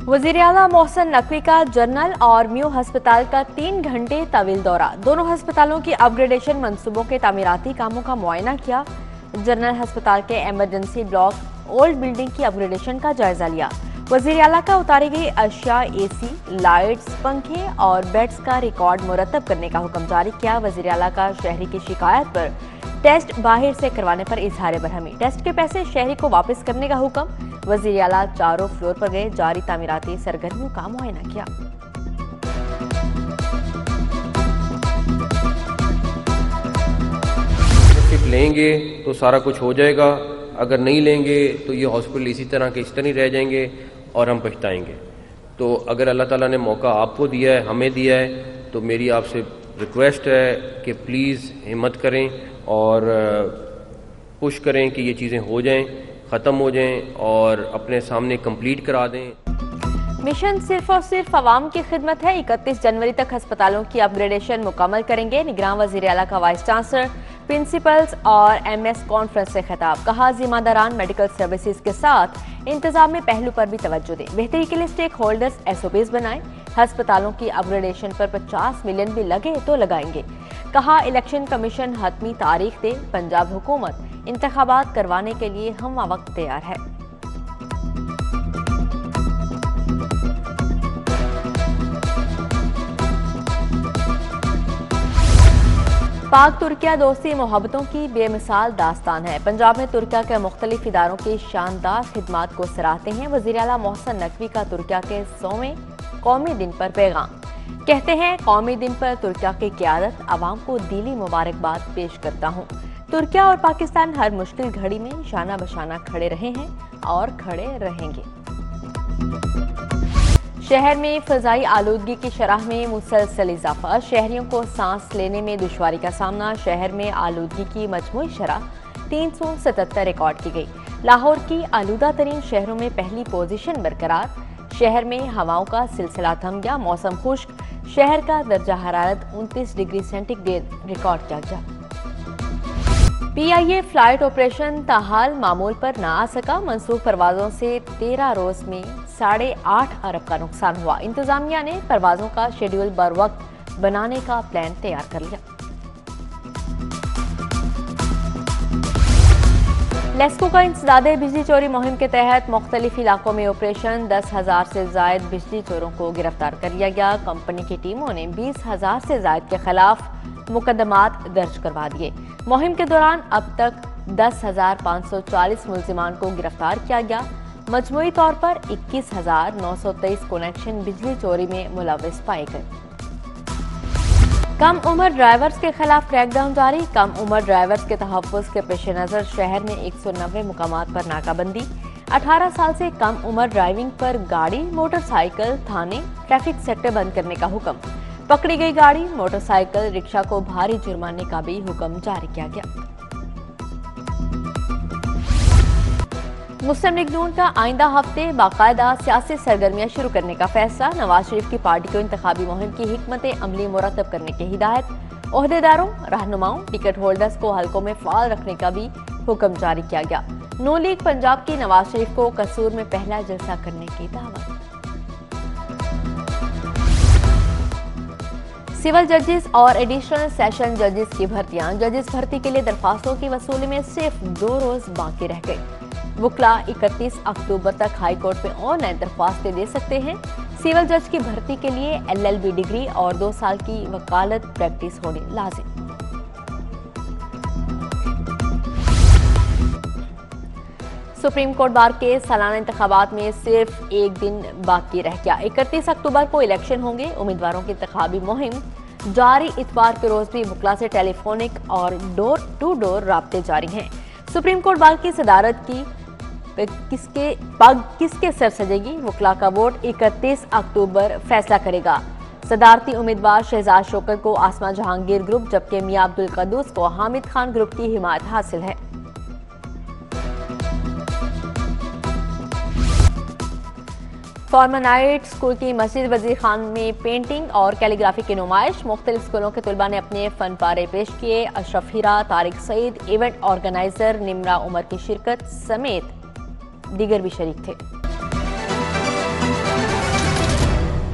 वज़ीर आला मोहसिन नकवी का जनरल और म्यू अस्पताल का 3 घंटे तवील दौरा। दोनों अस्पतालों की अपग्रेडेशन मंसूबों के तामीराती कामों का मुआयना किया। जनरल अस्पताल के एमरजेंसी ब्लॉक ओल्ड बिल्डिंग की अपग्रेडेशन का जायजा लिया। वज़ीर आला का उतारी गई अशिया, एसी, लाइट्स, पंखे और बेड्स का रिकॉर्ड मुरतब करने का हुक्म जारी किया। वज़ीर आला का शहरी की शिकायत पर टेस्ट बाहर से करवाने पर इजहार बरहमी। टेस्ट के पैसे शहरी को वापस करने का हुक्म। वज़ीर आला चारों फ्लोर पर गए, जारी तामीराती सरगर्मियों का मुआयना किया। लेंगे तो सारा कुछ हो जाएगा, अगर नहीं लेंगे तो ये हॉस्पिटल इसी तरह के इस तरह ही रह जाएंगे और हम पछताएंगे। तो अगर अल्लाह ताला ने मौका आपको दिया है, हमें दिया है, तो मेरी आपसे रिक्वेस्ट है कि प्लीज़ हिम्मत करें और पुश करें कि ये चीज़ें हो जाएं, ख़त्म हो जाएं और अपने सामने कंप्लीट करा दें। मिशन सिर्फ और सिर्फ आवाम की खिदमत है। 31 जनवरी तक अस्पतालों की अपग्रेडेशन मुकम्मल करेंगे। निगरान वज़ीर आला का वाइस चांसलर, प्रिंसिपल्स और एमएस कॉन्फ्रेंस से खिताब। कहा, जिम्मेदारान मेडिकल सर्विसेज के साथ इंतजामी पहलू पर भी तवज्जो दें। बेहतरी के लिए स्टेक होल्डर्स एसओपीज बनाएं। अस्पतालों की अपग्रेडेशन पर 50 मिलियन भी लगे तो लगाएंगे। कहा, इलेक्शन कमीशन हतमी तारीख दे। पंजाब हुकूमत इंतखाबात करवाने के लिए हम वक्त तैयार है। पाक तुर्किया दोस्ती मोहब्बतों की बेमिसाल दास्तान है। पंजाब में तुर्किया के मुख्तलिफ इदारों की शानदार खिदमात को सराहते हैं। वज़ीर आला मोहसिन नकवी का तुर्किया के 100वें कौमी दिन पर पैगाम। कहते हैं, कौमी दिन पर तुर्किया की क़यादत आवाम को दिली मुबारकबाद पेश करता हूँ। तुर्किया और पाकिस्तान हर मुश्किल घड़ी में शाना बशाना खड़े रहे हैं और खड़े रहेंगे। शहर में फ़ज़ाई आलूदगी की शरह में मुसलसल इजाफा। शहरियों को सांस लेने में दुश्वारी का सामना। शहर में आलूदगी की मजमूई शरह 377 रिकॉर्ड की गई। लाहौर की आलूदा तरीन शहरों में पहली पोजीशन बरकरार। शहर में हवाओं का सिलसिला थम गया। मौसम खुश्क। शहर का दर्जा हरारत 29 डिग्री सेंटीग्रेड रिकॉर्ड किया गया। PIA फ्लाइट ऑपरेशन ताहाल मामूल पर ना आ सका। मंसूब परवाजों से 13 रोज में 8.5 अरब का नुकसान हुआ। इंतजामिया ने परवाजों का शेड्यूल बर वक्त बनाने का प्लान तैयार कर लिया। लेस्को का इंसदादे बिजली चोरी मुहिम के तहत मुख्तलिफ इलाकों में ऑपरेशन। 10,000 से जायद बिजली चोरों को गिरफ्तार कर लिया गया। कंपनी की टीमों ने 20,000 से जायद के खिलाफ मुकदमात दर्ज करवा दिए। मुहिम के दौरान अब तक 10,540 मुल्जिमान को गिरफ्तार किया गया। मजमूई तौर पर 21,923 कनेक्शन बिजली चोरी में मुलविस पाए गए। कम उम्र ड्राइवर्स के खिलाफ क्रैकडाउन जारी। कम उम्र ड्राइवर्स के तहफ़्फ़ुज़ के पेश नज़र शहर में 190 मुकामात पर नाकाबंदी। 18 साल से कम उम्र ड्राइविंग पर गाड़ी, मोटरसाइकिल, थाने, ट्रैफिक सेक्टर बंद करने का हुक्म। पकड़ी गई गाड़ी, मोटरसाइकिल, रिक्शा को भारी जुर्माने का भी हुक्म जारी किया गया। मुस्लिम लीग नून का आइंदा हफ्ते बाकायदा सियासी सरगर्मियां शुरू करने का फैसला। नवाज शरीफ की पार्टी को इंतखाबी मुहिम की हिकमत अमली मुरतब करने की हिदायत। ओहदेदारों, रहनुमाओं, टिकट होल्डर्स को हल्कों में फाल रखने का भी हुक्म जारी किया गया। नून लीग पंजाब की नवाज शरीफ को कसूर में पहला जलसा करने की दावत। सिविल जजेस और एडिशनल सेशन जजेस की भर्तियां। जजेस भर्ती के लिए दरखास्तों की वसूली में सिर्फ 2 रोज बाकी रह गए। वुकला 31 अक्टूबर तक हाई कोर्ट में ऑनलाइन दरख्वास्तें दे सकते हैं। सिविल जज की भर्ती के लिए LLB डिग्री और 2 साल की वकालत प्रैक्टिस होनी लाजिम। सुप्रीम कोर्ट बार के सालाना इंतखाबात में सिर्फ एक दिन बाकी रह गया। 31 अक्टूबर को इलेक्शन होंगे। उम्मीदवारों की इंतखाबी मुहिम जारी। इतवार के रोज भी वुकला से टेलीफोनिक और डोर टू डोर राब्ते जारी हैं। सुप्रीम कोर्ट बार की सदारत की किसके सर सजेगी? वुकला का वोट 31 अक्टूबर फैसला करेगा। सदारती उम्मीदवार शहजाद शौकत को आसमा जहांगीर ग्रुप, जबकि मियां अब्दुल कद्दूस को हामिद खान ग्रुप की हिमायत हासिल है। फॉर्मनाइट स्कूल की मस्जिद वजीर खान में पेंटिंग और कैलीग्राफी की नुमाइश। मुख्तलिफ स्कूलों के तलबा ने अपने फन पारे पेश किए। अशरफ हीरा, तारिक सईद, इवेंट ऑर्गेनाइजर निमरा उमर की शिरकत समेत दीगर भी शरीक थे।